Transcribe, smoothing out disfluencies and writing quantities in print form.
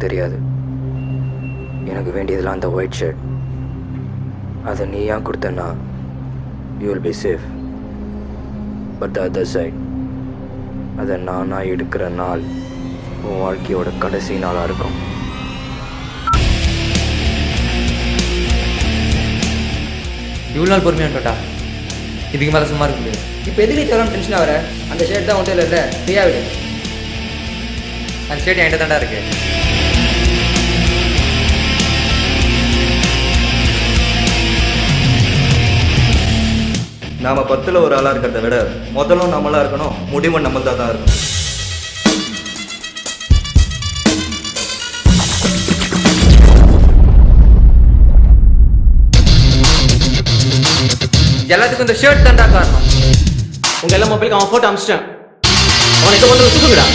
தெரியாது. எனக்கு வேண்டியதெல்லாம் அந்த ஒயிட் ஷர்ட். அதை நீ ஏன் கொடுத்தன்னா you will be safe. But the other side, அதை நானாக எடுக்கிற நாள் உன் வாழ்க்கையோட கடைசி நாளாக இருக்கும். இவ்வளோ நாள் பொறுமையான்ட்டா, இதுக்கு மேலே சும்மா இருக்க முடியாது. இப்போ எதுக்கு தேவையான டென்ஷனாக வர? அந்த ஷர்ட் தான் ஒன்றும் இல்லை, ஃப்ரீயாக விடு. அந்த ஷர்ட் என்கிட்ட தாண்டா இருக்கு. நாம் 10ல் ஒரு ஆளாக இருக்கிறத விட முதலும் நம்மளாக இருக்கணும், முடிவும் நம்மள்தான் தான் இருக்கணும். எல்லாத்துக்கும் இந்த ஷர்ட் தாண்டா காரணம். உங்கள் எல்லா மொபைலுக்கு அவன் ஃபோட்டோ அமிச்சிட்டேன். அவனை இதை கொண்டு தூக்குடா.